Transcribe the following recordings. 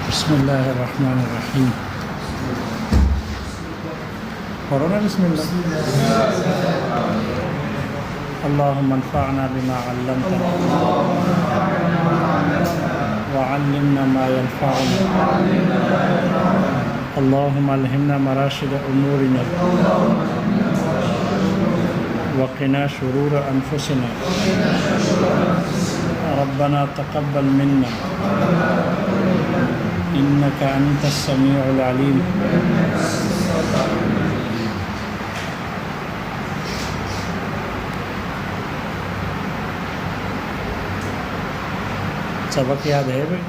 بسم اللہ الرحمن الرحیم. پڑھو نا بسم اللہ. اللہم انفعنا بما علمتنا وعلمنا ما ينفعنا اللہم الہمنا مراشد امورنا وقنا شرور انفسنا ربنا تقبل منا انك انت السميع العليم. سبق یاد ہے بھائی؟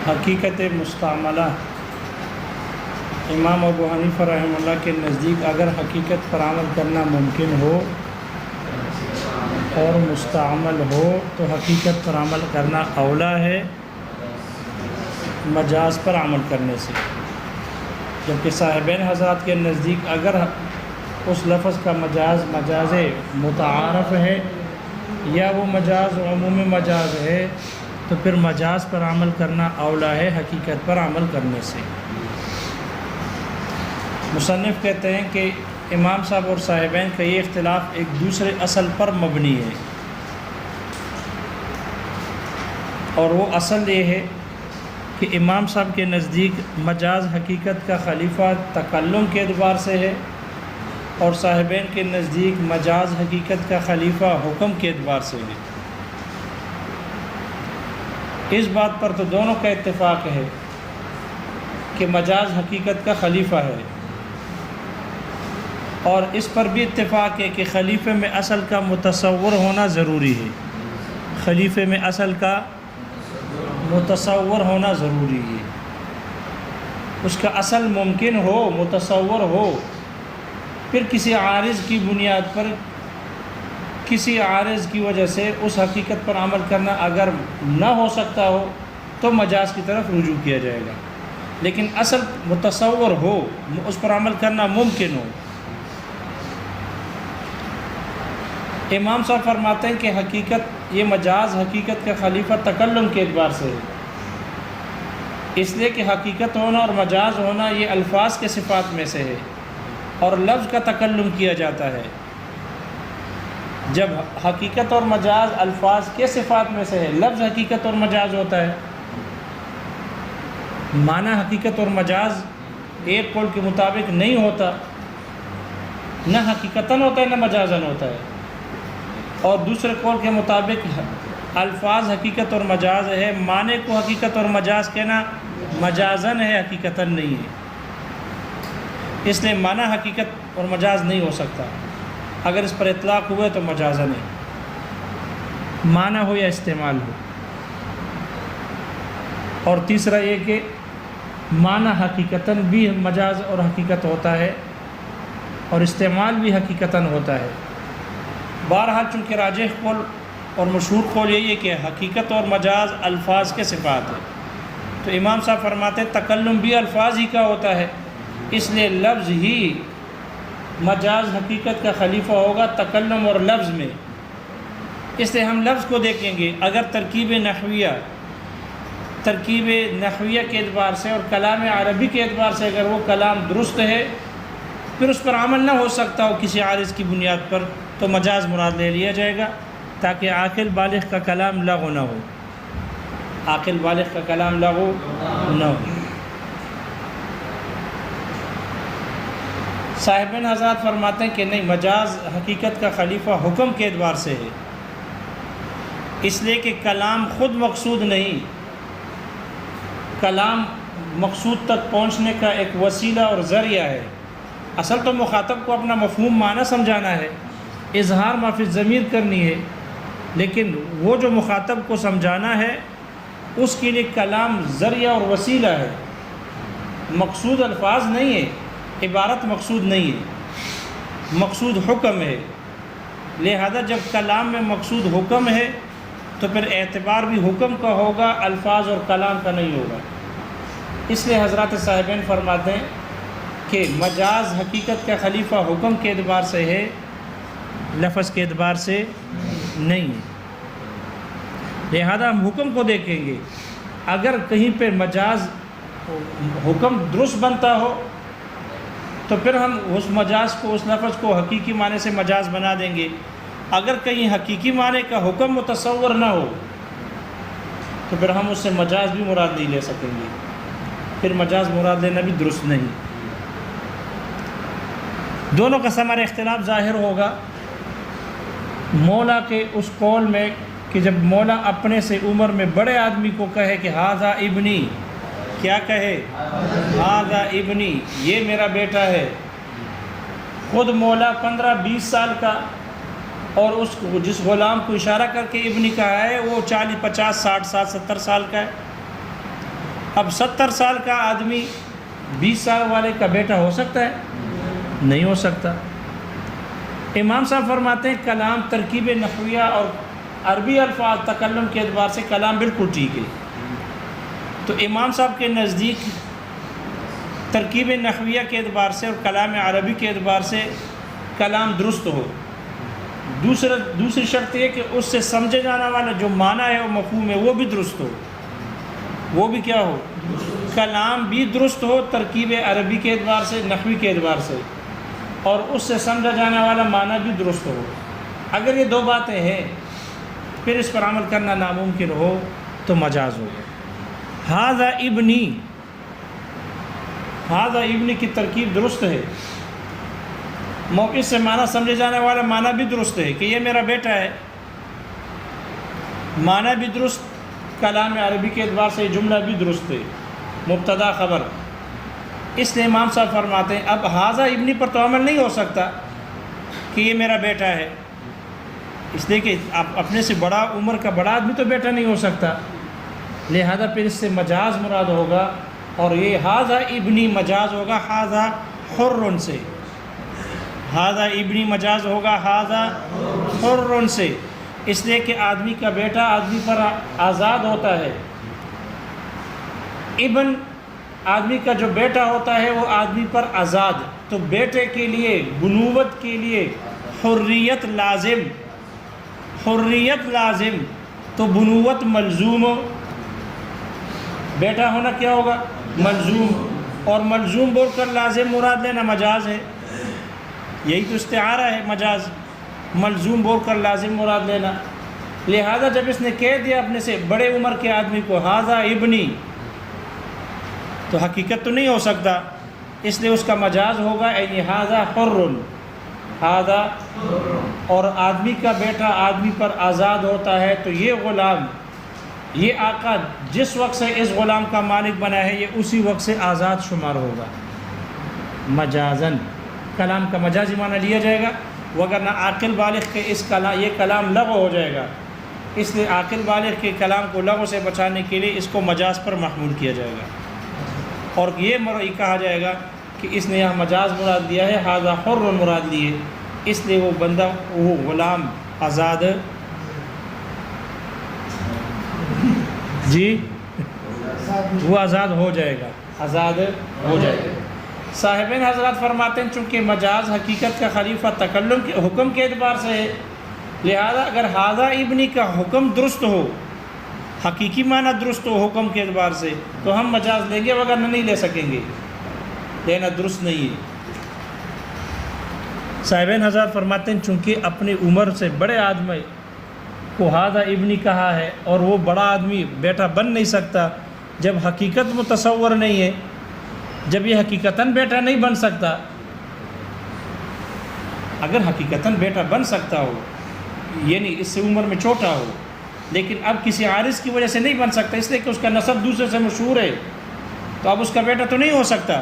حقیقت مستعملہ. امام ابو حنیفہ رحمہ اللہ کے نزدیک اگر حقیقت پر عمل کرنا ممکن ہو اور مستعمل ہو تو حقیقت پر عمل کرنا اولا ہے مجاز پر عمل کرنے سے، جبکہ صاحبین حضرات کے نزدیک اگر اس لفظ کا مجاز متعارف ہے یا وہ مجاز عمومی مجاز ہے تو پھر مجاز پر عمل کرنا اولا ہے حقیقت پر عمل کرنے سے. مصنف کہتے ہیں کہ امام صاحب اور صاحبین کا یہ اختلاف ایک دوسرے اصل پر مبنی ہے، اور وہ اصل یہ ہے کہ امام صاحب کے نزدیک مجاز حقیقت کا خلیفہ تکلم کے اعتبار سے ہے، اور صاحبین کے نزدیک مجاز حقیقت کا خلیفہ حکم کے اعتبار سے ہے. اس بات پر تو دونوں کا اتفاق ہے کہ مجاز حقیقت کا خلیفہ ہے، اور اس پر بھی اتفاق ہے کہ خلیفے میں اصل کا متصور ہونا ضروری ہے. خلیفے میں اصل کا متصور ہونا ضروری ہے. اس کا اصل ممکن ہو، متصور ہو، پھر کسی عارض کی بنیاد پر، کسی عارض کی وجہ سے اس حقیقت پر عمل کرنا اگر نہ ہو سکتا ہو تو مجاز کی طرف رجوع کیا جائے گا. لیکن اصل متصور ہو، اس پر عمل کرنا ممکن ہو. امام صاحب فرماتے ہیں کہ حقیقت، یہ مجاز حقیقت کا خلیفہ تکلم کے اعتبار سے ہے، اس لیے کہ حقیقت ہونا اور مجاز ہونا یہ الفاظ کے صفات میں سے ہے، اور لفظ کا تکلم کیا جاتا ہے. جب حقیقت اور مجاز الفاظ کے صفات میں سے ہے، لفظ حقیقت اور مجاز ہوتا ہے. معنی حقیقت اور مجاز ایک قول کے مطابق نہیں ہوتا، نہ حقیقتاً ہوتا ہے نہ مجازاً ہوتا ہے، اور دوسرے قول کے مطابق الفاظ حقیقت اور مجاز ہے، معنی کو حقیقت اور مجاز کہنا مجازاً ہے، حقیقتاً نہیں ہے. اس لیے معنی حقیقت اور مجاز نہیں ہو سکتا. اگر اس پر اطلاق ہوئے تو مجازاً ہے، معنی ہو یا استعمال ہو. اور تیسرا یہ کہ معنی حقیقتاً بھی مجاز اور حقیقت ہوتا ہے، اور استعمال بھی حقیقتاً ہوتا ہے. بہرحال چونکہ راجح قول اور مشہور قول یہی ہے کہ حقیقت اور مجاز الفاظ کے صفات ہے، تو امام صاحب فرماتے ہیں تکلم بھی الفاظ ہی کا ہوتا ہے، اس لیے لفظ ہی مجاز حقیقت کا خلیفہ ہوگا تکلم اور لفظ میں. اس لیے ہم لفظ کو دیکھیں گے. اگر ترکیب نحویہ کے اعتبار سے اور کلام عربی کے اعتبار سے اگر وہ کلام درست ہے، پھر اس پر عمل نہ ہو سکتا ہو کسی عارض کی بنیاد پر، تو مجاز مراد لے لیا جائے گا، تاکہ عاقل بالغ کا کلام لغو نہ ہو. عاقل بالغ کا کلام لغو نہ ہو. صاحبین حضرات فرماتے ہیں کہ نہیں، مجاز حقیقت کا خلیفہ حکم کے اعتبار سے ہے، اس لیے کہ کلام خود مقصود نہیں، کلام مقصود تک پہنچنے کا ایک وسیلہ اور ذریعہ ہے. اصل تو مخاطب کو اپنا مفہوم معنی سمجھانا ہے، اظہار ما فی الضمیر کرنی ہے، لیکن وہ جو مخاطب کو سمجھانا ہے اس کے لیے کلام ذریعہ اور وسیلہ ہے، مقصود الفاظ نہیں ہے، عبارت مقصود نہیں ہے، مقصود حکم ہے. لہذا جب کلام میں مقصود حکم ہے تو پھر اعتبار بھی حکم کا ہوگا، الفاظ اور کلام کا نہیں ہوگا. اس لیے حضرات صاحبین فرماتے ہیں کہ مجاز حقیقت کا خلیفہ حکم کے اعتبار سے ہے، لفظ کے اعتبار سے نہیں ہے۔ لہذا ہم حکم کو دیکھیں گے، اگر کہیں پہ مجاز حکم درست بنتا ہو تو پھر ہم اس مجاز کو، اس لفظ کو حقیقی معنی سے مجاز بنا دیں گے۔ اگر کہیں حقیقی معنی کا حکم متصور نہ ہو تو پھر ہم اس سے مجاز بھی مراد نہیں لے سکیں گے، پھر مجاز مراد لینا بھی درست نہیں۔ دونوں کا ہمارا اختلاف ظاہر ہوگا مولا کے اس قول میں کہ جب مولا اپنے سے عمر میں بڑے آدمی کو کہے کہ ھذا ابنی، کیا کہے؟ ھذا ابنی، یہ میرا بیٹا ہے۔ خود مولا 15-20 سال کا، اور اس کو جس غلام کو اشارہ کر کے ابنی کہا ہے وہ 40-50-60 سال 70 سال کا ہے۔ اب 70 سال کا آدمی 20 سال والے کا بیٹا ہو سکتا ہے؟ نہیں ہو سکتا۔ امام صاحب فرماتے ہیں کلام ترکیب نحویہ اور عربی الفاظ تکلم کے اعتبار سے کلام بالکل ٹھیک ہے۔ تو امام صاحب کے نزدیک ترکیب نحویہ کے اعتبار سے اور کلام عربی کے اعتبار سے کلام درست ہو۔ دوسری شرط یہ کہ اس سے سمجھے جانے والا جو معنی ہے وہ مفہوم ہے وہ بھی درست ہو، وہ بھی کیا ہو؟ کلام بھی درست ہو ترکیب عربی کے اعتبار سے، نحوی کے اعتبار سے، اور اس سے سمجھا جانے والا معنی بھی درست ہو۔ اگر یہ دو باتیں ہیں پھر اس پر عمل کرنا ناممکن ہو تو مجاز ہوگا۔ ھذا ابنی، ھذا ابنی کی ترکیب درست ہے، موقع سے معنی سمجھے جانے والا معنی بھی درست ہے کہ یہ میرا بیٹا ہے، معنی بھی درست، کلام عربی کے اعتبار سے جملہ بھی درست ہے، مبتدا خبر۔ اس لیے امام صاحب فرماتے ہیں اب ھذا ابنی پر تو عمل نہیں ہو سکتا کہ یہ میرا بیٹا ہے، اس لیے کہ اپنے سے بڑا عمر کا بڑا آدمی تو بیٹا نہیں ہو سکتا، لہذا پھر اس سے مجاز مراد ہوگا، اور یہ ھذا ابنی مجاز ہوگا ھذا حر سے، ھذا ابنی مجاز ہوگا ھذا حر سے، اس لیے کہ آدمی کا بیٹا آدمی پر آزاد ہوتا ہے، ابن آدمی کا جو بیٹا ہوتا ہے وہ آدمی پر آزاد، تو بیٹے کے لیے بنوت کے لیے حریت لازم، حریت لازم تو بنوت ملزوم، بیٹا ہونا کیا ہوگا؟ ملزوم، اور ملزوم بول کر لازم مراد لینا مجاز ہے، یہی تو استعارہ ہے مجاز، ملزوم بول کر لازم مراد لینا۔ لہذا جب اس نے کہہ دیا اپنے سے بڑے عمر کے آدمی کو ھذا ابنی، تو حقیقت تو نہیں ہو سکتا، اس لیے اس کا مجاز ہوگا یعنی ھذا حر، ھذا، اور آدمی کا بیٹا آدمی پر آزاد ہوتا ہے تو یہ غلام، یہ آقا جس وقت سے اس غلام کا مالک بنا ہے یہ اسی وقت سے آزاد شمار ہوگا مجازن، کلام کا مجازی معنی لیا جائے گا، وگرنہ عاقل بالغ کے یہ کلام لغو ہو جائے گا، اس لیے عاقل بالغ کے کلام کو لغو سے بچانے کے لیے اس کو مجاز پر محمول کیا جائے گا، اور یہ کہا جائے گا کہ اس نے یہاں مجاز مراد دیا ہے، ھذا حر مراد لیے، اس لیے وہ بندہ، وہ غلام آزاد، جی وہ آزاد ہو جائے گا، آزاد ہو جائے گا۔ صاحبین حضرات فرماتے ہیں چونکہ مجاز حقیقت کا خلیفہ تکلم کے حکم کے اعتبار سے ہے، لہذا اگر ھذا ابنی کا حکم درست ہو، حقیقی معنی درست ہو حکم کے اعتبار سے، تو ہم مجاز لیں گے، وگرنہ نہیں لے سکیں گے، لینا درست نہیں ہے۔ صاحبین حضرات فرماتے ہیں چونکہ اپنی عمر سے بڑے آدمی کو ھذا ابنی کہا ہے اور وہ بڑا آدمی بیٹا بن نہیں سکتا، جب حقیقت متصور نہیں ہے، جب یہ حقیقتاً بیٹا نہیں بن سکتا، اگر حقیقتاً بیٹا بن سکتا ہو یعنی اس سے عمر میں چھوٹا ہو، لیکن اب کسی عارض کی وجہ سے نہیں بن سکتا، اس لیے کہ اس کا نسب دوسرے سے مشہور ہے، تو اب اس کا بیٹا تو نہیں ہو سکتا،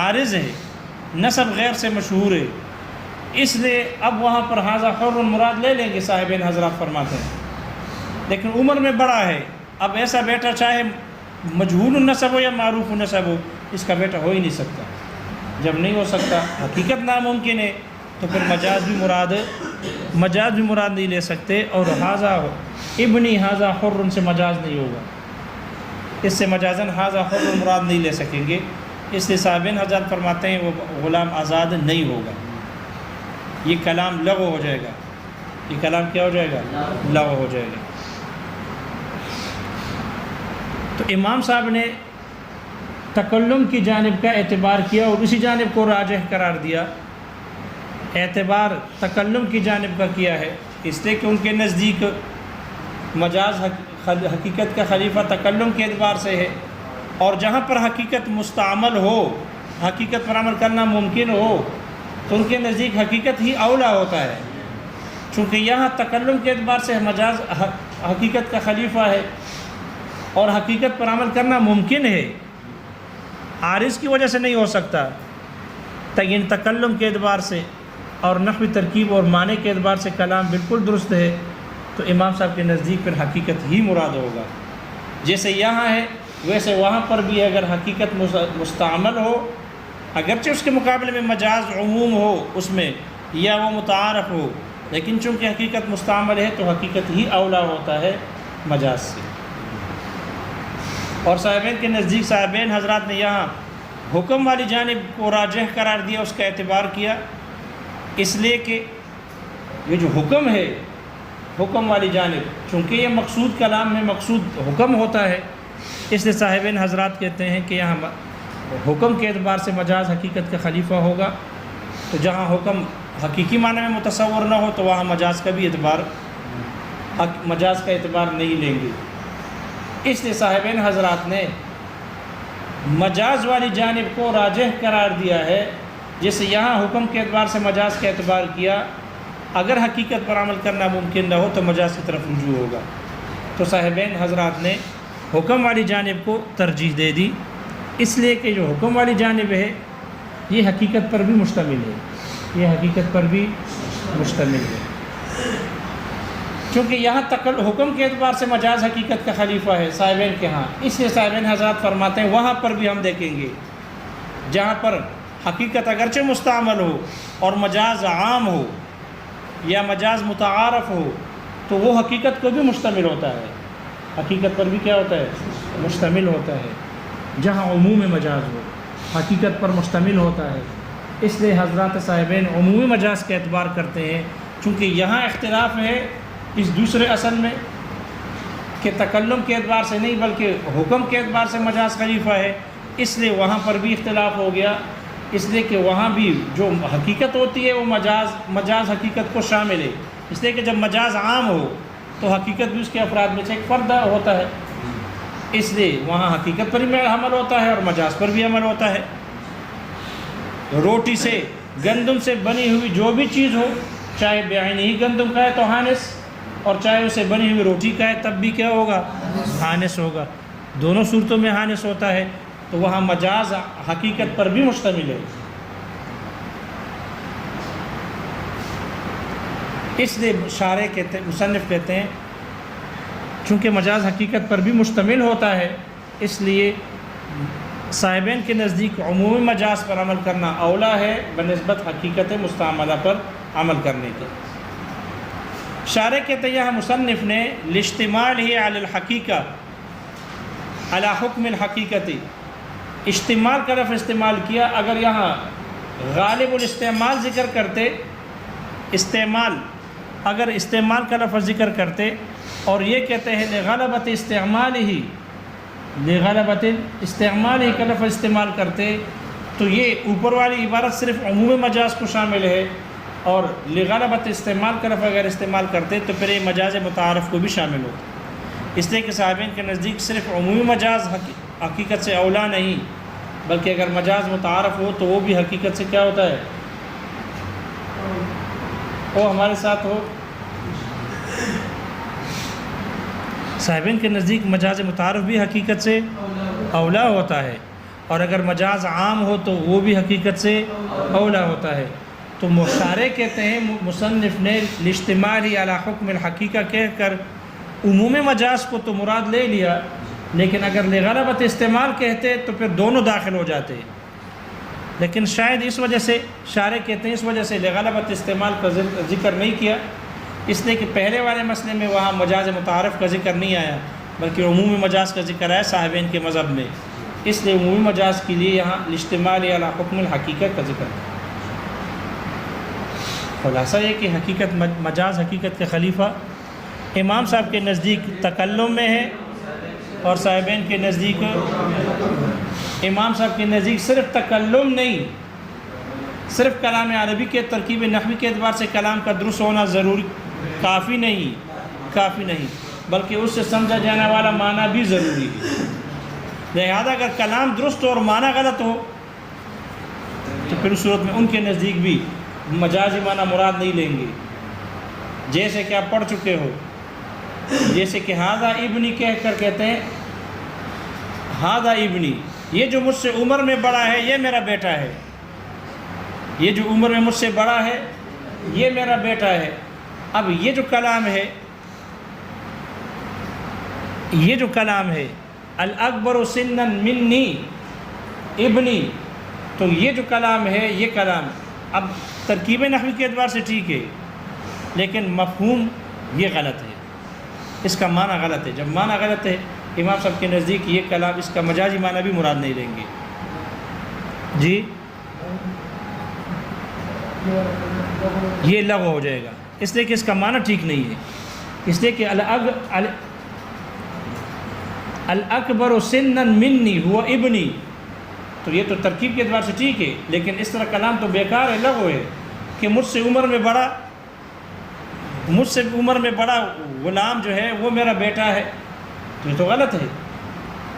عارض ہے، نسب غیر سے مشہور ہے، اس لیے اب وہاں پر ھذا حر مراد لے لیں گے صاحبین حضرات فرماتے ہیں، لیکن عمر میں بڑا ہے، اب ایسا بیٹا چاہے مجہول النسب ہو یا معروف النسب ہو، اس کا بیٹا ہو ہی نہیں سکتا، جب نہیں ہو سکتا، حقیقت ناممکن ہے، تو پھر مجاز بھی مراد نہیں لے سکتے، اور ھذا ابنی ھذا حر سے مجاز نہیں ہوگا، اس سے مجازن ھذا حر مراد نہیں لے سکیں گے، اس لیے صاحبین حضرات فرماتے ہیں وہ غلام آزاد نہیں ہوگا، یہ کلام لغو ہو جائے گا، یہ کلام کیا ہو جائے گا؟ لغو ہو جائے گا۔ تو امام صاحب نے تکلم کی جانب کا اعتبار کیا اور اسی جانب کو راجح قرار دیا۔ اعتبار تکلم کی جانب کا کیا ہے اس لیے کہ ان کے نزدیک مجاز حقیقت کا خلیفہ تکلم کے اعتبار سے ہے، اور جہاں پر حقیقت مستعمل ہو، حقیقت پر عمل کرنا ممکن ہو، تو ان کے نزدیک حقیقت ہی اولا ہوتا ہے، چونکہ یہاں تکلم کے اعتبار سے مجاز حقیقت کا خلیفہ ہے اور حقیقت پر عمل کرنا ممکن ہے، عارض کی وجہ سے نہیں ہو سکتا، لیکن تکلم کے اعتبار سے اور نحوی ترکیب اور معنی کے اعتبار سے کلام بالکل درست ہے، تو امام صاحب کے نزدیک پھر حقیقت ہی مراد ہوگا۔ جیسے یہاں ہے ویسے وہاں پر بھی اگر حقیقت مستعمل ہو، اگرچہ اس کے مقابلے میں مجاز عموم ہو اس میں یا وہ متعارف ہو، لیکن چونکہ حقیقت مستعمل ہے تو حقیقت ہی اولا ہوتا ہے مجاز سے۔ اور صاحبین کے نزدیک صاحبین حضرات نے یہاں حکم والی جانب کو راجح قرار دیا، اس کا اعتبار کیا، اس لیے کہ یہ جو حکم ہے، حکم والی جانب، چونکہ یہ مقصود کلام میں مقصود حکم ہوتا ہے، اس لیے صاحبین حضرات کہتے ہیں کہ یہاں حکم کے اعتبار سے مجاز حقیقت کا خلیفہ ہوگا، تو جہاں حکم حقیقی معنی میں متصور نہ ہو تو وہاں مجاز کا بھی اعتبار مجاز کا اعتبار نہیں لیں گے۔ اس لیے صاحبین حضرات نے مجاز والی جانب کو راجح قرار دیا ہے، جیسے یہاں حکم کے اعتبار سے مجاز کا اعتبار کیا، اگر حقیقت پر عمل کرنا ممکن نہ ہو تو مجاز کی طرف رجوع ہوگا، تو صاحبین حضرات نے حکم والی جانب کو ترجیح دے دی، اس لیے کہ جو حکم والی جانب ہے یہ حقیقت پر بھی مشتمل ہے، یہ حقیقت پر بھی مشتمل ہے، چونکہ یہاں حکم کے اعتبار سے مجاز حقیقت کا خلیفہ ہے صاحبین کے ہاں، اس لیے صاحبین حضرات فرماتے ہیں وہاں پر بھی ہم دیکھیں گے جہاں پر حقیقت اگرچہ مستعمل ہو اور مجاز عام ہو یا مجاز متعارف ہو تو وہ حقیقت کو بھی مشتمل ہوتا ہے، حقیقت پر بھی کیا ہوتا ہے؟ مشتمل ہوتا ہے، جہاں عموم مجاز ہو حقیقت پر مشتمل ہوتا ہے۔ اس لیے حضرات صاحبین عمومی مجاز کا اعتبار کرتے ہیں، چونکہ یہاں اختلاف ہے اس دوسرے اصل میں کہ تکلم کے اعتبار سے نہیں بلکہ حکم کے اعتبار سے مجاز خلیفہ ہے، اس لیے وہاں پر بھی اختلاف ہو گیا، اس لیے کہ وہاں بھی جو حقیقت ہوتی ہے وہ مجاز حقیقت کو شامل ہے، اس لیے کہ جب مجاز عام ہو تو حقیقت بھی اس کے افراد میں سے ایک فرد ہوتا ہے، اس لیے وہاں حقیقت پر بھی عمل ہوتا ہے اور مجاز پر بھی عمل ہوتا ہے۔ روٹی سے گندم سے بنی ہوئی جو بھی چیز ہو، چاہے بعینہ ہی گندم کا ہے تو حانس، اور چاہے اسے بنی ہوئی روٹی کا ہے تب بھی کیا ہوگا؟ حانس ہوگا، دونوں صورتوں میں حانس ہوتا ہے، تو وہاں مجاز حقیقت پر بھی مشتمل ہے۔ اس لیے مصنف کہتے ہیں چونکہ مجاز حقیقت پر بھی مشتمل ہوتا ہے، اس لیے صاحبین کے نزدیک عمومی مجاز پر عمل کرنا اولا ہے بنسبت حقیقت مستعملہ پر عمل کرنے کے۔ شارح کہتے ہیں یہاں مصنف نے لاشتمال ہی علی الحقیقہ علی حکم الحقیقت، اشتمال کا لفظ استعمال کیا، اگر یہاں غالب الاستعمال ذکر کرتے، اگر استعمال کا لفظ ذکر کرتے اور یہ کہتے ہیں لغلبۃ استعمال ہی کا لفظ استعمال کرتے تو یہ اوپر والی عبارت صرف عموم مجاز کو شامل ہے، اور لغلبۃ استعمال کا لفظ اگر استعمال کرتے تو پھر یہ مجاز متعارف کو بھی شامل ہوتا، اس لیے کہ صاحبین کے نزدیک صرف عمومی مجاز حقیقت سے اولا نہیں بلکہ اگر مجاز متعارف ہو تو وہ بھی حقیقت سے کیا ہوتا ہے؟ وہ ہمارے ساتھ ہو، صاحبین کے نزدیک مجاز متعارف بھی حقیقت سے اولا ہوتا ہے، اور اگر مجاز عام ہو تو وہ بھی حقیقت سے اولا ہوتا ہے۔ تو مشارع کہتے ہیں مصنف نے لاشتمال ہی علی حکم الحقیقہ کہہ کر عموم مجاز کو تو مراد لے لیا، لیکن اگر لغلبۃ استعمال کہتے تو پھر دونوں داخل ہو جاتے، لیکن شاید اس وجہ سے شارح کہتے ہیں اس وجہ سے لغلبۃ استعمال کا ذکر نہیں کیا، اس لیے کہ پہلے والے مسئلے میں وہاں مجاز متعارف کا ذکر نہیں آیا بلکہ عمومی مجاز کا ذکر آیا صاحبین کے مذہب میں، اس لیے عمومی مجاز کے لیے یہاں الاشتمال علی حکم الحقیقت کا ذکر ہے۔ خلاصہ یہ کہ حقیقت مجاز حقیقت کے خلیفہ امام صاحب کے نزدیک تکلم میں ہے، اور صاحبین کے نزدیک امام صاحب کے نزدیک صرف تکلم نہیں، صرف کلام عربی کے ترکیب نحوی کے اعتبار سے کلام کا درست ہونا ضروری کافی نہیں بلکہ اس سے سمجھا جانے والا معنی بھی ضروری ہے۔ لہذا اگر کلام درست ہو اور معنی غلط ہو تو پھر اس صورت میں ان کے نزدیک بھی مجازی معنی مراد نہیں لیں گے، جیسے کہ آپ پڑھ چکے ہو، جیسے کہ ہاذا ابنی کہہ کر کہتے ہیں ہاذا ابنی، یہ جو مجھ سے عمر میں بڑا ہے یہ میرا بیٹا ہے، یہ جو عمر میں مجھ سے بڑا ہے یہ میرا بیٹا ہے۔ اب یہ جو کلام ہے الاکبر سنا منی ابنی، تو یہ جو کلام ہے یہ کلام اب ترکیب نحوی کے اعتبار سے ٹھیک ہے، لیکن مفہوم یہ غلط ہے، اس کا معنی غلط ہے۔ جب معنی غلط ہے امام صاحب کے نزدیک یہ کلام اس کا مجازی معنی بھی مراد نہیں لیں گے۔ جی یہ لغو ہو جائے گا، اس لیے کہ اس کا معنی ٹھیک نہیں ہے، اس لیے کہ الاکبر سنا منی ہوا ابنی، تو یہ تو ترکیب کے اعتبار سے ٹھیک ہے، لیکن اس طرح کلام تو بیکار ہے، لغو ہے کہ مجھ سے عمر میں بڑا غلام جو ہے وہ میرا بیٹا ہے، تو یہ تو غلط ہے،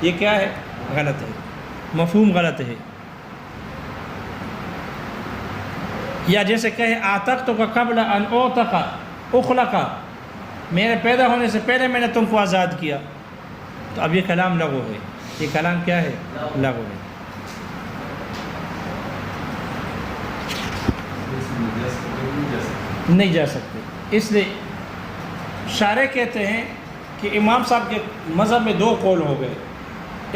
یہ کیا ہے؟ غلط ہے، مفہوم غلط ہے۔ یا جیسے کہے اعتقت کا قبل ان اعتق اخلق، میرے پیدا ہونے سے پہلے میں نے تم کو آزاد کیا، تو اب یہ کلام لغو ہے، یہ کلام کیا ہے؟ لغو ہے۔ نہیں جا سکتے، اس لیے شارح کہتے ہیں کہ امام صاحب کے مذہب میں دو قول ہو گئے۔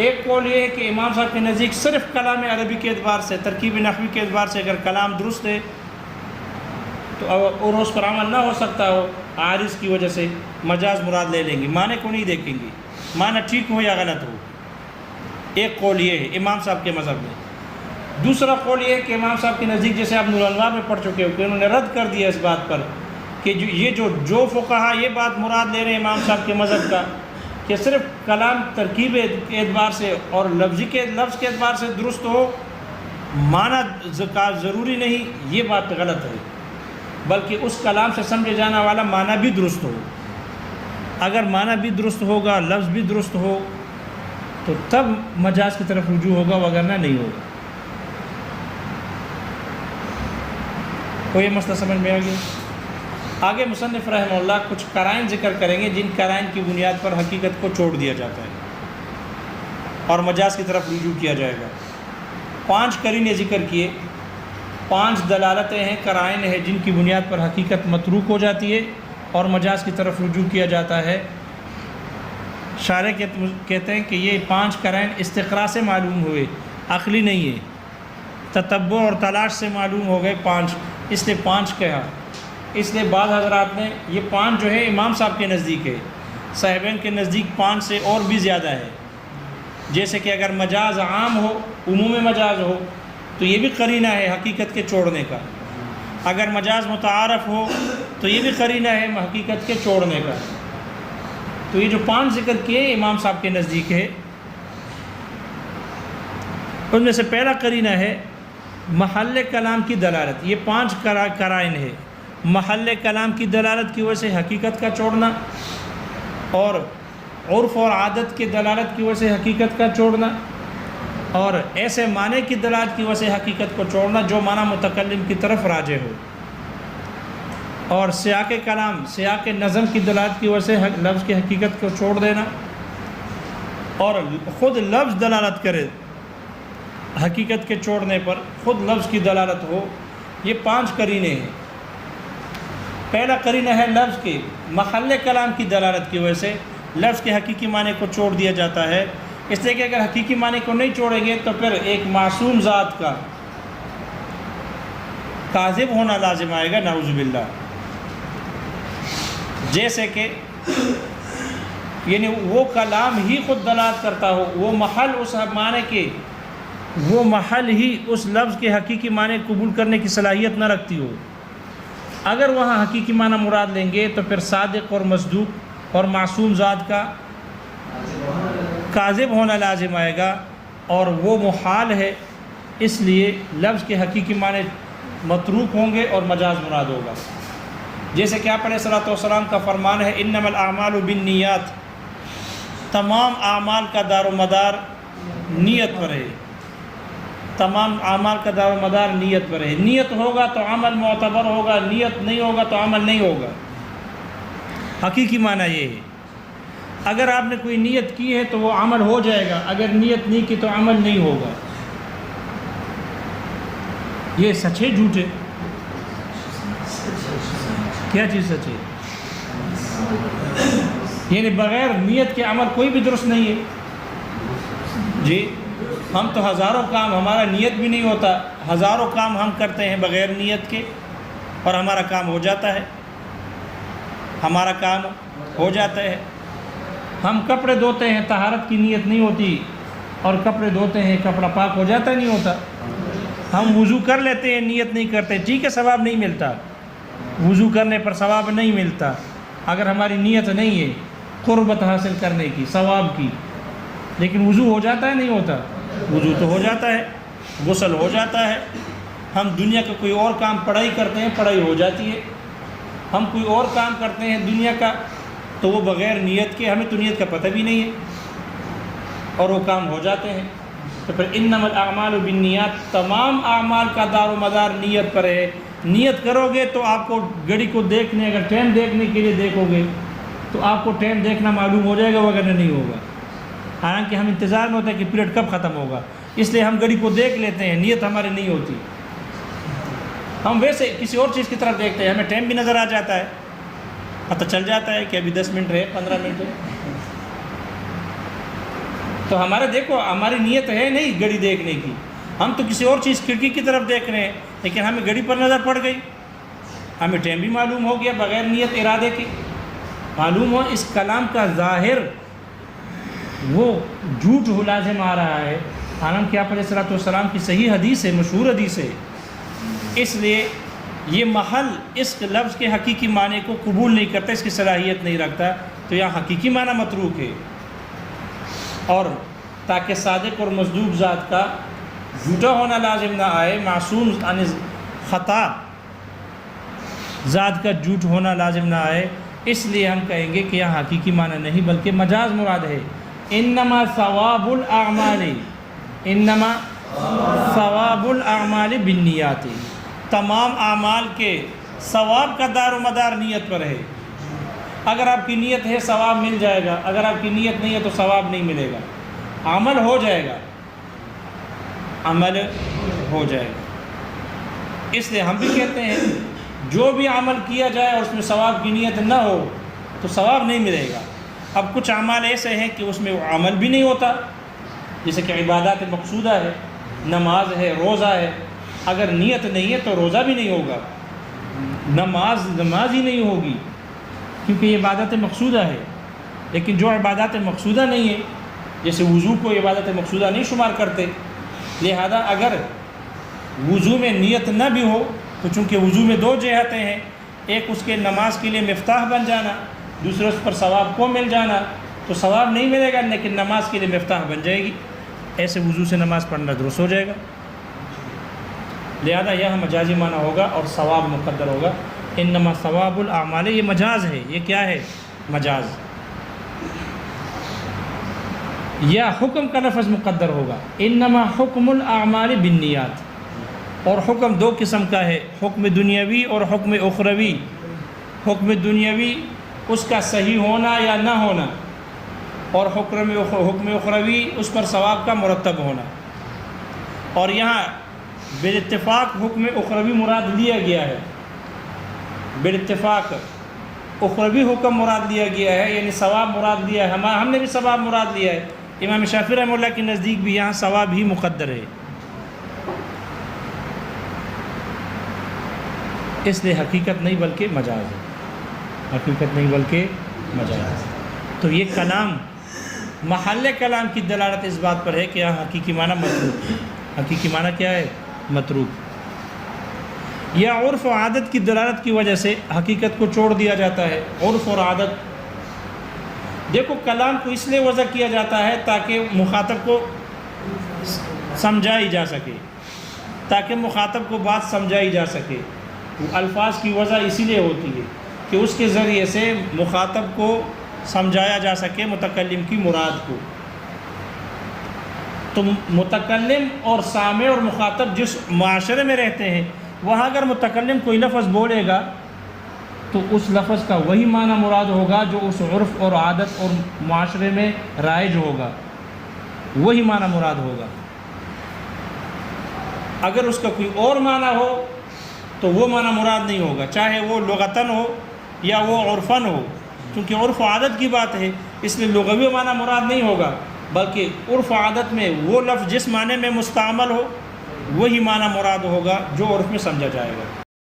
ایک قول یہ ہے کہ امام صاحب کے نزدیک صرف کلام عربی کے اعتبار سے، ترکیب نحوی کے اعتبار سے اگر کلام درست ہے تو اور اس پر عمل نہ ہو سکتا ہو عارض کی وجہ سے مجاز مراد لے لیں گے، معنی کو نہیں دیکھیں گے، معنی ٹھیک ہو یا غلط ہو۔ ایک قول یہ ہے امام صاحب کے مذہب میں۔ دوسرا قول یہ ہے کہ امام صاحب کے نزدیک، جیسے آپ نور الانوار میں پڑھ چکے ہو، کہ انہوں نے رد کر دیا اس بات پر کہ جو فقہا یہ بات مراد لے رہے ہیں امام صاحب کے مذہب کا کہ صرف کلام ترکیب کے اعتبار سے اور لفظ کے اعتبار سے درست ہو، معنی ضروری نہیں، یہ بات غلط ہے، بلکہ اس کلام سے سمجھے جانے والا معنی بھی درست ہو۔ اگر معنی بھی درست ہوگا، لفظ بھی درست ہو، تو تب مجاز کی طرف رجوع ہوگا، وگرنہ نہیں ہوگا۔ کوئی مسئلہ سمجھ میں آ گیا؟ آگے مصنف رحمہ اللہ کچھ قرائن ذکر کریں گے، جن قرائن کی بنیاد پر حقیقت کو چھوڑ دیا جاتا ہے اور مجاز کی طرف رجوع کیا جائے گا۔ 5 قرینے ذکر کیے، 5 دلالتیں ہیں، قرائن ہیں جن کی بنیاد پر حقیقت متروک ہو جاتی ہے اور مجاز کی طرف رجوع کیا جاتا ہے۔ شارح کہتے ہیں کہ یہ 5 قرائن استقراء سے معلوم ہوئے، عقلی نہیں ہے، تتبع اور تلاش سے معلوم ہو گئے 5، اس لیے 5 کہا۔ اس لیے بعض حضرات نے یہ 5 جو ہے امام صاحب کے نزدیک ہے، صاحبین کے نزدیک 5 سے اور بھی زیادہ ہے۔ جیسے کہ اگر مجاز عام ہو، عموم مجاز ہو، تو یہ بھی قرینہ ہے حقیقت کے چھوڑنے کا۔ اگر مجاز متعارف ہو تو یہ بھی قرینہ ہے حقیقت کے چھوڑنے کا۔ تو یہ جو 5 ذکر کیے امام صاحب کے نزدیک ہے، ان میں سے پہلا قرینہ ہے محل کلام کی دلالت۔ یہ 5 قرائن ہے، محل کلام کی دلالت کی وجہ سے حقیقت کا چھوڑنا، اور عرف اور عادت کی دلالت کی وجہ سے حقیقت کا چھوڑنا، اور ایسے معنی کی دلالت کی وجہ سے حقیقت کو چھوڑنا جو معنی متکلم کی طرف راجع ہو، اور سیاق کلام، سیاق نظم کی دلالت کی وجہ سے لفظ کی حقیقت کو چھوڑ دینا، اور خود لفظ دلالت کرے حقیقت کے چھوڑنے پر، خود لفظ کی دلالت ہو۔ یہ 5 قرینے ہیں۔ پہلا قرینہ ہے لفظ کے محل کلام کی دلالت کی وجہ سے لفظ کے حقیقی معنی کو چھوڑ دیا جاتا ہے، اس لیے کہ اگر حقیقی معنی کو نہیں چھوڑیں گے تو پھر ایک معصوم ذات کا کاذب ہونا لازم آئے گا، نعوذ باللہ۔ جیسے کہ یعنی وہ کلام ہی خود دلالت کرتا ہو، وہ محل اس معنی کے، وہ محل ہی اس لفظ کے حقیقی معنی قبول کرنے کی صلاحیت نہ رکھتی ہو۔ اگر وہاں حقیقی معنی مراد لیں گے تو پھر صادق اور مصدوق اور معصوم ذات کا کاذب ہونا لازم آئے گا، اور وہ محال ہے، اس لیے لفظ کے حقیقی معنی متروک ہوں گے اور مجاز مراد ہوگا۔ جیسے کہ آپ علیہ الصلوۃ والسلام کا فرمان ہے انما الاعمال بالنیات، تمام اعمال کا دار و مدار نیت پر ہے، تمام اعمال کا دار و مدار نیت پر ہے۔ نیت ہوگا تو عمل معتبر ہوگا، نیت نہیں ہوگا تو عمل نہیں ہوگا۔ حقیقی معنی یہ ہے، اگر آپ نے کوئی نیت کی ہے تو وہ عمل ہو جائے گا، اگر نیت نہیں کی تو عمل نہیں ہوگا۔ یہ سچ ہے جھوٹ ہے؟ کیا چیز سچ ہے؟ یعنی بغیر نیت کے عمل کوئی بھی درست نہیں ہے۔ جی ہم تو ہزاروں کام، ہمارا نیت بھی نہیں ہوتا، ہزاروں کام ہم کرتے ہیں بغیر نیت کے اور ہمارا کام ہو جاتا ہے، ہمارا کام ہو جاتا ہے۔ ہم کپڑے دھوتے ہیں، طہارت کی نیت نہیں ہوتی اور کپڑے دھوتے ہیں، کپڑا پاک ہو جاتا نہیں ہوتا۔ ہم وضو کر لیتے ہیں، نیت نہیں کرتے، ٹھیک ہے ثواب نہیں ملتا، وضو کرنے پر ثواب نہیں ملتا اگر ہماری نیت نہیں ہے قربت حاصل کرنے کی، ثواب کی۔ لیکن وضو ہو جاتا ہے نہیں ہوتا؟ وضو تو ہو جاتا ہے، غسل ہو جاتا ہے۔ ہم دنیا کا کوئی اور کام، پڑھائی کرتے ہیں، پڑھائی ہو جاتی ہے۔ ہم کوئی اور کام کرتے ہیں دنیا کا تو وہ بغیر نیت کے، ہمیں تو نیت کا پتہ بھی نہیں ہے اور وہ کام ہو جاتے ہیں۔ تو پھر انما الاعمال بالنیات، تمام اعمال کا دار و مدار نیت پر ہے۔ نیت کرو گے تو آپ کو گھڑی کو دیکھنے، اگر ٹائم دیکھنے کے لیے دیکھو گے تو آپ کو ٹائم دیکھنا معلوم ہو جائے گا، وغیرہ نہیں ہوگا۔ حالانکہ ہم انتظار میں ہوتا ہے کہ پیریڈ کب ختم ہوگا، اس لیے ہم گھڑی کو دیکھ لیتے ہیں، نیت ہماری نہیں ہوتی۔ ہم ویسے کسی اور چیز کی طرف دیکھتے ہیں، ہمیں ٹائم بھی نظر آ جاتا ہے، پتہ چل جاتا ہے کہ ابھی 10 منٹ ہے، 15 منٹ ہے۔ تو ہمارا دیکھو، ہماری نیت ہے نہیں گھڑی دیکھنے کی، ہم تو کسی اور چیز، کھڑکی کی طرف دیکھ رہے ہیں، لیکن ہمیں گھڑی پر نظر پڑ گئی، ہمیں ٹائم بھی معلوم ہو گیا بغیر نیت ارادے کے۔ معلوم ہو اس کلام کا ظاہر وہ جھوٹ ہو لازم آ رہا ہے، حالانکہ آپ علیہ الصلوۃ والسلام کی صحیح حدیث ہے، مشہور حدیث ہے۔ اس لیے یہ محل اس لفظ کے حقیقی معنی کو قبول نہیں کرتا، اس کی صلاحیت نہیں رکھتا، تو یہاں حقیقی معنی متروک ہے۔ اور تاکہ صادق اور مصدوق ذات کا جھوٹا ہونا لازم نہ آئے، معصوم عن خطا ذات کا جھوٹ ہونا لازم نہ آئے، اس لیے ہم کہیں گے کہ یہاں حقیقی معنی نہیں بلکہ مجاز مراد ہے۔ انما ثواب الاعمال، انما ثواب الاعمال بالنیات، تمام اعمال کے ثواب کا دار و مدار نیت پر ہے۔ اگر آپ کی نیت ہے ثواب مل جائے گا، اگر آپ کی نیت نہیں ہے تو ثواب نہیں ملے گا، عمل ہو جائے گا، عمل ہو جائے گا۔ اس لیے ہم بھی کہتے ہیں جو بھی عمل کیا جائے اور اس میں ثواب کی نیت نہ ہو تو ثواب نہیں ملے گا۔ اب کچھ اعمال ایسے ہیں کہ اس میں عمل بھی نہیں ہوتا، جیسے کہ عبادات مقصودہ ہے، نماز ہے، روزہ ہے، اگر نیت نہیں ہے تو روزہ بھی نہیں ہوگا، نماز ہی نہیں ہوگی، کیونکہ یہ عبادت مقصودہ ہے۔ لیکن جو عبادات مقصودہ نہیں ہے، جیسے وضو کو عبادت مقصودہ نہیں شمار کرتے، لہذا اگر وضو میں نیت نہ بھی ہو تو چونکہ وضو میں 2 جہتیں ہیں، ایک اس کے نماز کے لیے مفتاح بن جانا، دوسرے اس پر ثواب کو مل جانا، تو ثواب نہیں ملے گا لیکن نماز کے لیے مفتاح بن جائے گی، ایسے وضو سے نماز پڑھنا درست ہو جائے گا۔ لہذا یہاں مجازی معنی ہوگا اور ثواب مقدر ہوگا۔ انما ثواب الاعمال، یہ مجاز ہے، یہ کیا ہے؟ مجاز۔ یا حکم کا لفظ مقدر ہوگا، انما حکم الاعمال بالنیات۔ اور حکم 2 قسم کا ہے، حکم دنیاوی اور حکم اخروی۔ حکم دنیاوی اس کا صحیح ہونا یا نہ ہونا، اور حکم اخروی اس پر ثواب کا مرتب ہونا۔ اور یہاں بالاتفاق حکم اخروی مراد لیا گیا ہے، بالاتفاق اخروی حکم مراد لیا گیا ہے، یعنی ثواب مراد لیا ہے، ہم نے بھی ثواب مراد لیا ہے۔ امام شافعی رحمہ اللہ کے نزدیک بھی یہاں ثواب ہی مقدر ہے، اس لیے حقیقت نہیں بلکہ مجاز ہے، حقیقت نہیں بلکہ مجاز ہے۔ تو یہ کلام محل کلام کی دلالت اس بات پر ہے کہ یہاں حقیقی معنی متروک، حقیقی معنی کیا ہے؟ متروک۔ یا عرف و عادت کی دلالت کی وجہ سے حقیقت کو چھوڑ دیا جاتا ہے۔ عرف اور عادت، دیکھو کلام کو اس لیے وضع کیا جاتا ہے تاکہ مخاطب کو سمجھائی جا سکے، تاکہ مخاطب کو بات سمجھائی جا سکے۔ الفاظ کی وضع اسی لیے ہوتی ہے کہ اس کے ذریعے سے مخاطب کو سمجھایا جا سکے متکلم کی مراد کو۔ تو متکلم اور سامع اور مخاطب جس معاشرے میں رہتے ہیں، وہاں اگر متکلم کوئی لفظ بولے گا تو اس لفظ کا وہی معنی مراد ہوگا جو اس عرف اور عادت اور معاشرے میں رائج ہوگا، وہی معنی مراد ہوگا۔ اگر اس کا کوئی اور معنی ہو تو وہ معنی مراد نہیں ہوگا، چاہے وہ لغتاً ہو یا وہ عرفاً ہو، کیونکہ عرف و عادت کی بات ہے، اس لیے لغوی معنی مراد نہیں ہوگا، بلکہ عرف و عادت میں وہ لفظ جس معنی میں مستعمل ہو وہی معنی مراد ہوگا جو عرف میں سمجھا جائے گا۔